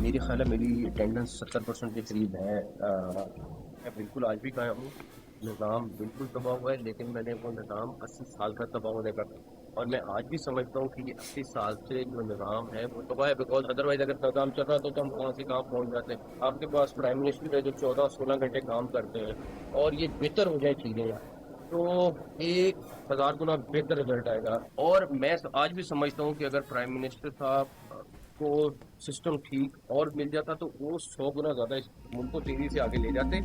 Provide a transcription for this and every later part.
मेरे ख्याल है मेरी अटेंडेंस 70% के करीब है। मैं बिल्कुल आज भी कायम हूँ। निज़ाम बिल्कुल तबाह हुआ है, लेकिन मैंने वो निज़ाम 80 साल का तबाह होने का, और मैं आज भी समझता हूँ कि ये 80 साल से जो निज़ाम है वो तबाह है। बिकॉज अदरवाइज अगर निज़ाम चल रहा तो हम कहाँ से कहाँ पहुँच जाते हैं। आपके पास प्राइम मिनिस्टर है जो 14-16 घंटे काम करते हैं, और ये बेहतर हो जाए चीजें, तो 1000 गुना बेहतर रिजल्ट आएगा। और मैं आज भी समझता हूँ कि अगर प्राइम मिनिस्टर साहब को सिस्टम ठीक और मिल जाता तो वो 100 गुना ज्यादा इस मुल्क को तेजी से आगे ले जाते।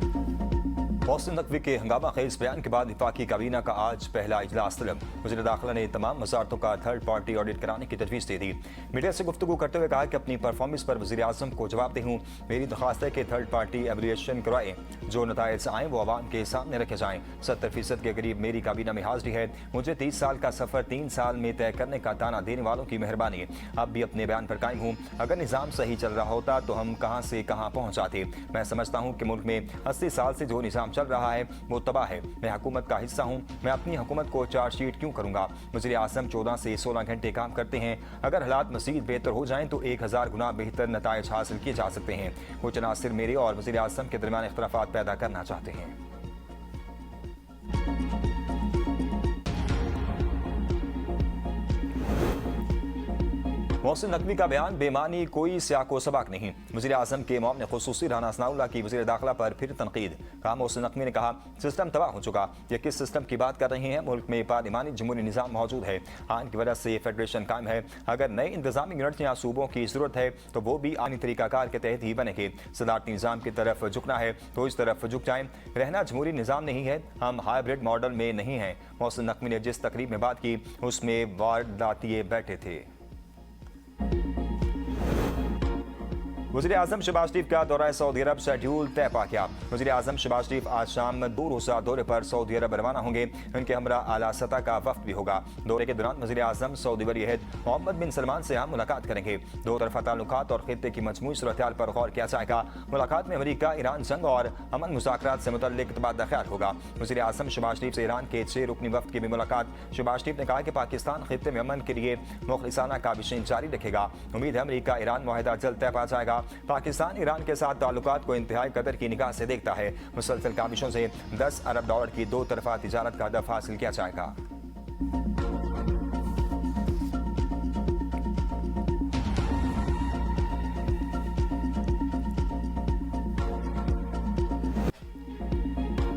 मोहसिन नकवी के हंगामा खेज बयान के बाद वफाकी काबीना का आज पहला इजलास तलब। वज़ीर दाखिला ने तमाम वजारतों का थर्ड पार्टी ऑडिट कराने की तजवीज़ दे दी। मीडिया से गुफ्तगू करते हुए कहा कि अपनी परफॉर्मेंस पर वज़ीर आज़म को जवाबदेह हूँ। मेरी दरख्वास्त है कि थर्ड पार्टी एवल्यूएशन करवाए, जो नताइज आएँ वो आवाम के सामने रखे जाएँ। 70% के करीब मेरी काबीना में हाजिरी है। मुझे 30 साल का सफ़र 3 साल में तय करने का ताना देने वालों की मेहरबानी। अब भी अपने बयान पर कायम हूँ। अगर निज़ाम सही चल रहा होता तो हम कहाँ से कहाँ पहुँच जाते। मैं समझता हूँ कि मुल्क में 80 साल से जो निज़ाम चल रहा है वो तबाह है। मैं हुकूमत का हिस्सा हूँ। मैं अपनी हुकूमत को चार्जशीट क्यों करूँगा। वज़ीर आज़म 14 से 16 घंटे काम करते हैं। अगर हालात मज़ीद बेहतर हो जाएँ तो 1000 गुना बेहतर नताइज हासिल किए जा सकते हैं। कुछ अनासिर मेरे और वज़ीर आज़म के दरमियान इख्तलाफात पैदा करना चाहते हैं। मोहसिन नकवी का बयान बेमानी कोई सियाको सबक नहीं। वज़ीर आज़म के मौम ने खुसूसी राना सनाउल्लाह की वज़ीर दाखिला पर फिर तनकीद। कहा मोहसिन नकवी ने कहा सिस्टम तबाह हो चुका। ये किस सिस्टम की बात कर रहे हैं। मुल्क में पार्लिमानी जमहूरी निज़ाम मौजूद है। आइन की वजह से फेडरेशन कायम है। अगर नए इंतजामी यूनिट या सूबों की ज़रूरत है तो वो भी आइनी तरीकाकार के तहत ही बनेंगे। सदारती निज़ाम की तरफ झुकना है तो इस तरफ झुक जाएं। रहना जमहूरी निज़ाम नहीं है, हम हाइब्रिड मॉडल में नहीं हैं। मोहसिन नकवी ने जिस तकरीब में बात की उसमें वारदातिये बैठे थे। वज़ीर आज़म शहबाज शरीफ का दौरा सऊदी अरब शेड्यूल तय पा गया। वज़ीर आज़म शहबाज शरीफ आज शाम 2 रोज़ा दौरे पर सऊदी अरब रवाना होंगे। उनके हमरा आला सतह का वफ्द भी होगा। दौरे के दौरान वज़ीर आज़म सऊदी वली अहद मोहम्मद बिन सलमान से हम मुलाकात करेंगे। दो तरफा ताल्लुकात और खित्ते की मजमूई सूरत-ए-हाल पर गौर किया जाएगा। मुलाकात में अमरीका ईरान जंग और अमन मुज़ाकरात से मुतल्लिक तबादला ख्याल होगा। वज़ीर आज़म शहबाज शरीफ से ईरान के 6 रुकनी वफ्द की भी मुलाकात। शहबाज शरीफ ने कहा कि पाकिस्तान खित्ते में अमन के लिए मुखलिसाना काविशें जारी रखेगा। उम्मीद है अमरीका ईरान मुआहिदा जल्द तय पा जाएगा। पाकिस्तान ईरान के साथ ताल्लुकात को इंतहाई कदर की निगाह से देखता है। मुसलसल काविशों से $10 अरब की 2 तरफा तिजारत का हदफ हासिल किया जाएगा।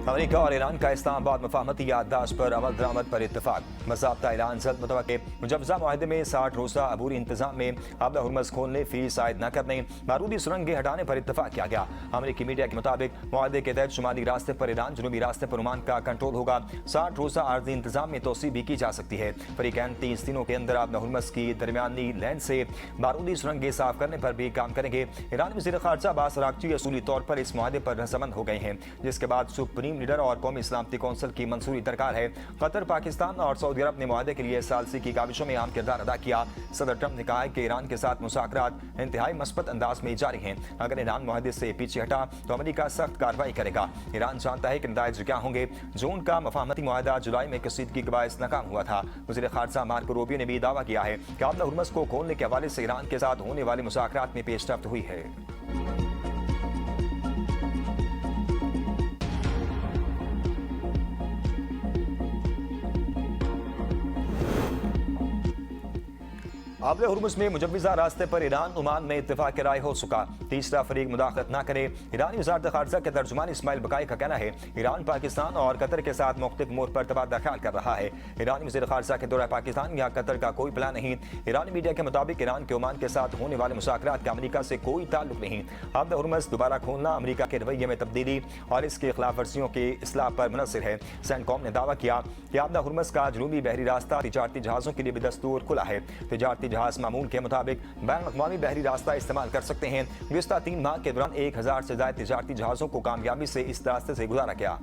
अमेरिका और ईरान का इस्लामाबाद मफाहमती याददाश्त पर अमल दरामद पर इत्तफाक। बाज़ाब्ता ऐलान जल्द मुतवक्के। मुजव्वज़ा मुआहदे में 60 रोज़ा अबूरी इंतजाम में आबला हुर्मुज़ खोलने, फीस आयद न करने, बारूदी सुरंगें हटाने पर इत्तफाक किया गया। अमेरिकी मीडिया के मुताबिक मुआहदे के तहत शुमाली रास्ते पर ईरान, जनूबी रास्ते पर ओमान का कंट्रोल होगा। 60 रोज़ा आर्जी इंतजाम में तोसी भी की जा सकती है। फरीकैन 30 दिनों के अंदर आबला हुर्मुज़ की दरमियानी लैंड से बारूदी सुरंगें साफ करने पर भी काम करेंगे। ईरानी वज़ीर ख़ारजा अब्बास अराग़ची असूली तौर पर इस मुआहदे पर रज़ामंद हो गए हैं, जिसके बाद सुप्रीम लीडर और कौमी सलामती कौंसिल की मंजूरी दरकार है। कतर, पाकिस्तान और सऊदी अरब ने मुआहदे के लिए सालसी की काविशों में अहम किरदार अदा किया। सदर ट्रंप ने कहा है कि ईरान के साथ मुज़ाकरात इंतहाई मस्बत अंदाज में जारी हैं। अगर ईरान मुआहदे से पीछे हटा तो अमेरिका सख्त कार्रवाई करेगा। ईरान जानता है कि नताइज क्या होंगे। जून का मफाहमती मुआहदा जुलाई में कसीदगी के बायस नाकाम हुआ था। वज़ीर ख़ारजा मार्को रूबियो ने भी दावा किया है कि आबला हुर्मुज़ को खोलने के हवाले से ईरान के साथ होने वाले मुज़ाकरात में पेशरफ्त हुई है। आबले हुर्मुज़ में मुजव्वज़ा रास्ते पर ईरान ओमान में इत्तेफाक राय हो चुका। तीसरा फरीक मुदाखलत न करे। ईरानी वज़ारत ख़ारजा के तर्जुमान इस्माइल बकाई का कहना है ईरान पाकिस्तान और कतर के साथ मुख्तलिफ मोड़ पर तबादला ख्याल कर रहा है। ईरानी वज़ीर ख़ारजा के दौरा पाकिस्तान या कतर का कोई प्लान नहीं। ईरानी मीडिया के मुताबिक ईरान के ओमान के साथ होने वाले मुज़ाकरात का अमरीका से कोई ताल्लुक नहीं। आबले हुर्मुज़ दोबारा खोलना अमरीका के रवैये में तब्दीली और इसकी खिलाफ वर्जियों के इस्लाह पर मुनहसर है। सेंटकॉम ने दावा किया कि आबला हुर्मुज़ का जनूबी बहरी रास्ता तिजारती जहाज़ों के लिए भी दस्तूर खुला है। तिजारती जहाज़ मामूल के मुताबिक बैनुल-अक़वामी बहरी रास्ता इस्तेमाल कर सकते हैं। गुज़िश्ता 3 माह के दौरान 1000 से ज़ायद तिजारती जहाज़ों को कामयाबी से इस रास्ते से गुजारा गया।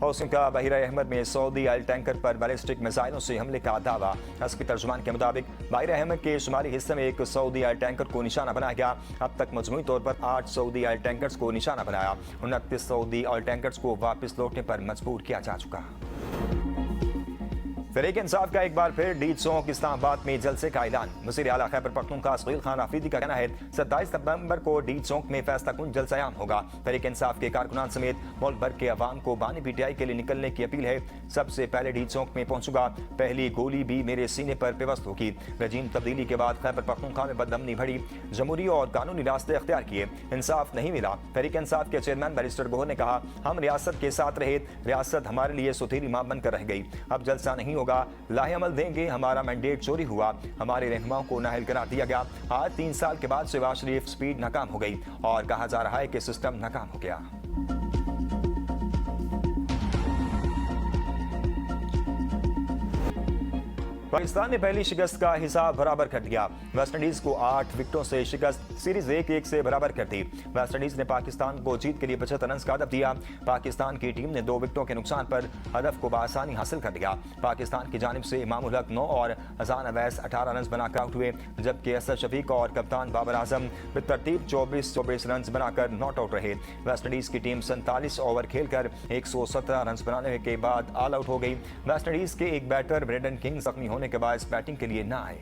हौसिन का बहिरा अहमद में सऊदी ऑयल टैंकर पर बैलिस्टिक मिसाइलों से हमले का दावा। हस्की तर्जुमान के मुताबिक बहिरा अहमद के शुमाली हिस्से में एक सऊदी ऑयल टैंकर को निशाना बनाया गया। अब तक मजमूई तौर पर 8 सऊदी ऑयल टैंकर्स को निशाना बनाया। 29 सऊदी ऑयल टैंकर्स को वापस लौटने पर मजबूर किया जा चुका। तहरीक इंसाफ का एक बार फिर डीड चौक इस्लामाबाद में जलसे का ऐलान। वज़ीर आला खैबर पख्तूनख्वा सुहेल खान आफरीदी का कहना है 27 नवंबर को डीड चौक में फैसला कुन जलसा-ए-आम होगा। तहरीक इंसाफ के कारकुनान समेत मुल्क भर के अवाम को बानी पीटीआई के लिए निकलने की अपील है। सबसे पहले डीड चौक में पहुंचूंगा, पहली गोली भी मेरे सीने पर पिवस्त होगी। रजीम तब्दीली के बाद खैबर पख्तूनख्वा में बदअमनी बढ़ी, जमहूरी और कानूनी रास्ते अख्तियार किए, इंसाफ नहीं मिला। तहरीक इंसाफ के चेयरमैन बैरिस्टर गोहर ने कहा, हम रियासत के साथ रहे, रियासत हमारे लिए सुथेरी मां बनकर रह गई। अब जलसा नहीं होगा, लाहे अमल देंगे। हमारा मैंडेट चोरी हुआ, हमारे रहनुमाओं को नाअहल करार दिया गया। आज 3 साल के बाद शहबाज शरीफ स्पीड नाकाम हो गई और कहा जा रहा है कि सिस्टम नाकाम हो गया। पाकिस्तान ने पहली शिकस्त का हिसाब बराबर कर दिया। वेस्टइंडीज को 8 विकेटों से शिकस्त, सीरीज 1-1 से बराबर कर दी। वेस्टइंडीज ने पाकिस्तान को जीत के लिए 75 रन का हदफ दिया। पाकिस्तान की टीम ने 2 विकेटों के नुकसान पर हदफ को बआसानी हासिल कर लिया। पाकिस्तान की जानिब से इमामुल हक 9 और हसन अवैस 18 रन बनाकर आउट हुए, जबकि असद शफीक और कप्तान बाबर आजम बेतरतीब 24-24 रन बनाकर नॉट आउट रहे। वेस्टइंडीज की टीम 47 ओवर खेलकर 117 रन बनाने के बाद ऑल आउट हो गई। वेस्टइंडीज के एक बैटर ब्रेंडन किंग जख्मी होने के बाद बैटिंग के लिए न आए।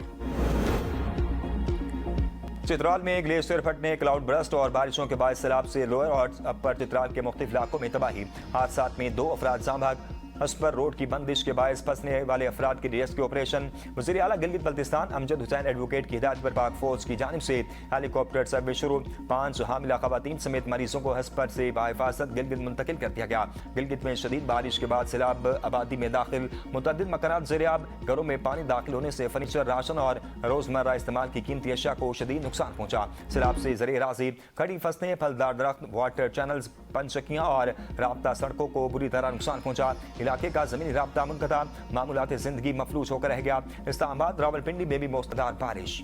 चित्राल में ग्लेशियर फटने, क्लाउड बर्स्ट और बारिशों के बाद सैलाब से लोअर और अपर चित्राल के मुख्तलिफ इलाकों में तबाही। हादसात में 2 अफराद जाँ भाग। हस्पर रोड की बंदिश के बायस फंसने वाले अफराद के रेस्क्यू ऑपरेशन। वज़ीर आला गिलगित बल्तिस्तान अमजद हुसैन एडवोकेट की हिदायत पर पाक फौज की जानिब से हेलीकॉप्टर सर्विस शुरू। 5 हामिला खवातीन समेत मरीजों को हस्पर से बाहिफाजत गिलगित मुंतकिल कर दिया गया। गिलगित में शदीद बारिश के बाद सैलाब आबादी में दाखिल, मुतअद्दिद मकानात ज़ेर-ए-आब। घरों में पानी दाखिल होने से फर्नीचर, राशन और रोजमर्रा इस्तेमाल की कीमती अशिया को शदीद नुकसान पहुंचा। सैलाब से ज़र-ए-राज़ी, खड़ी फसलें, फलदार दरख्त, वाटर चैनल्स, पंचक्कियां और राब्ता सड़कों को बुरी तरह नुकसान पहुंचा। इलाके का जमीनी राब्ता मुनक़ता, मामूलात जिंदगी मफलूज होकर रह गया। इस्लामाबाद, रावलपिंडी में भी मूसलाधार बारिश।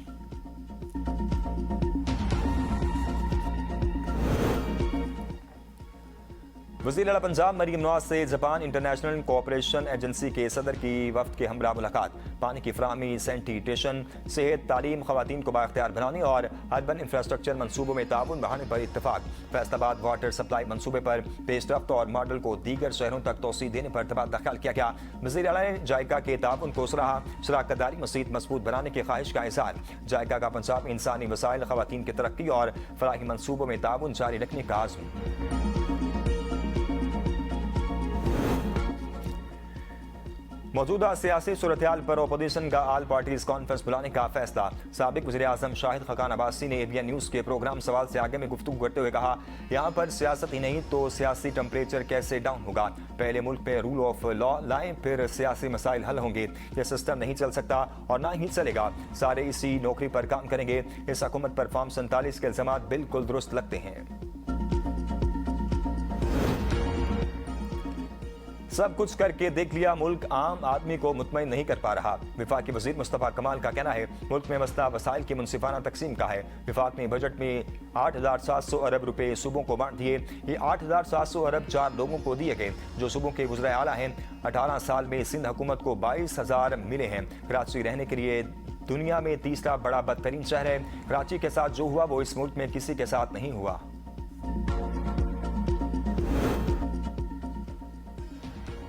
वज़ीर आला पंजाब मरीम नवाज से जापान इंटरनेशनल कोऑपरेशन एजेंसी के सदर की वफ्द के हमरा मुलाकात। पानी की फराहमी, सैनिटेशन, सेहत, तालीम, खवातीन को बाख्तियार बनाने और अर्बन इंफ्रास्ट्रक्चर मनसूबों में ताउन बढ़ाने पर इत्तफाक। फैसलाबाद वाटर सप्लाई मनसूबे पर पेशरफ्त और मॉडल को दीगर शहरों तक तोसी देने पर तबादला ख्याल किया गया। वज़ीर आला ने जायका के ताउन को सराहा, शराकत दारी मज़ीद मजबूत बनाने की ख्वाहिश का इज़हार। जायका का पंजाब में इंसानी वसाइल, खवातीन की तरक्की और फलाही मनसूबों में ताउन जारी रखने का आज़म। मौजूदा सियासी सूरत-ए-हाल पर अपोजिशन का ऑल पार्टीज कॉन्फ्रेंस बुलाने का फैसला। साबिक वज़ीर आज़म शाहिद खकान अब्बासी ने ABN न्यूज़ के प्रोग्राम सवाल से आगे में गुफ्तगू करते हुए कहा, यहाँ पर सियासत ही नहीं तो सियासी टेम्परेचर कैसे डाउन होगा। पहले मुल्क में रूल ऑफ लॉ लाएं, फिर सियासी मसाइल हल होंगे। यह सिस्टम नहीं चल सकता और ना ही चलेगा। सारे इसी नौकरी पर काम करेंगे। इस हुकूमत पर फॉर्म 47 के इल्ज़ामात बिल्कुल दुरुस्त लगते हैं। सब कुछ करके देख लिया, मुल्क आम आदमी को मुतमईन नहीं कर पा रहा। विफाकी वजीर मुस्तफ़ा कमाल का कहना है, मुल्क में मसला वसाइल की मुनसिफाना तकसीम का है। विफाक ने बजट में 8,700 अरब रुपए सूबों को बांट दिए। ये 8,700 अरब 4 लोगों को दिए गए जो सूबों के वज़ीर आला हैं। 18 साल में सिंध हुकूमत को 22,000 मिले हैं। कराची रहने के लिए दुनिया में तीसरा बड़ा बदतरीन शहर है। कराची के साथ जो हुआ वो इस मुल्क में किसी के साथ नहीं हुआ।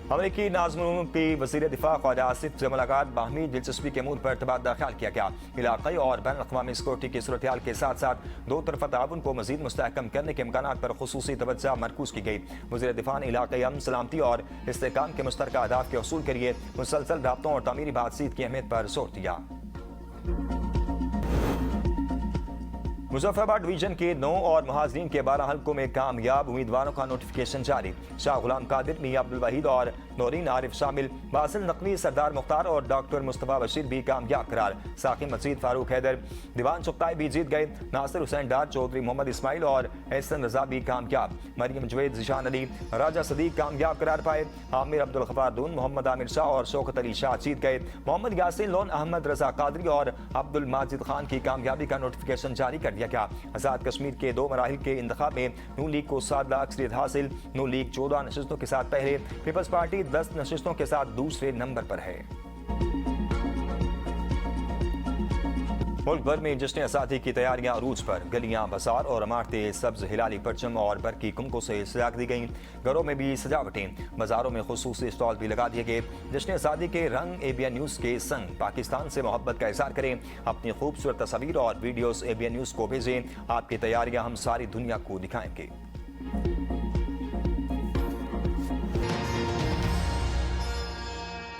अमेरिकी नाज़िम की वज़ीर दिफा ख्वाजा आसिफ से मुलाकात, बाहमी दिलचस्पी के अमूर पर तबादला ख्याल किया गया। इलाक़ाई और बैन अक़वामी सिक्योरिटी की सूरत-ए-हाल के साथ साथ 2 तरफ़ा ताउन को मज़ीद मुस्तहकम करने के इम्कानात पर खुसूसी तवज्जो मरकूज़ की गई। वज़ीर दिफा ने इलाक़ाई अमन, सलामती और इस्तेहकाम के मुश्तरका अहदाफ के हसूल के लिए मुसलसल राब्तों और तामीरी बातचीत की अहमियत पर जोर दिया। मुजफ्फराबाद डिवीजन के 9 और महाजरीन के 12 हल्कों में कामयाब उम्मीदवारों का नोटिफिकेशन जारी। शाह गुलाम कादिर, मियां अब्दुल वहीद और नौरीन आरिफ शामिल। बासिल नकवी, सरदार मुख्तार और डॉक्टर मुस्तफा बशीर भी कामयाब करार। साकिब मजीद, फारूक हैदर, दीवान चुगताई भी जीत गए। नासिर हुसैन डार, चौधरी मोहम्मद इस्माइल और एहसन रजा भी कामयाब। मरियम जवेद, जिशान अली, राजा सदीक कामयाब करार पाए। आमिर अब्दुल गफ्फार दून, मोहम्मद आमिर शाह और शौकत अली शाह जीत गए। मोहम्मद यासीन लोन, अहमद रजा कादरी और अब्दुल माजिद खान की कामयाबी का नोटिफिकेशन जारी कर दिया गया। आजाद कश्मीर के 2 मराहिल के इंतखाब में नून लीग को 7 लाख अक्सरियत हासिल। नून लीग 14 नशिस्तों के साथ पहले, पीपल्स पार्टी 10 नशिस्तों के साथ दूसरे नंबर पर है। मुल्क भर में जश्न आज़ादी की तैयारियां अरूज पर। गलियां, बाजार और इमारतें सब्ज हिलाली परचम और बरकी कुमकों से सजा दी गई। घरों में भी सजावटें, बाजारों में खुसूसी स्टॉल भी लगा दिए गए। जश्न आज़ादी के रंग ABN न्यूज़ के संग पाकिस्तान से मोहब्बत का इज़हार करें। अपनी खूबसूरत तस्वीर और वीडियोस ABN न्यूज़ को भेजें। आपकी तैयारियां हम सारी दुनिया को दिखाएंगे।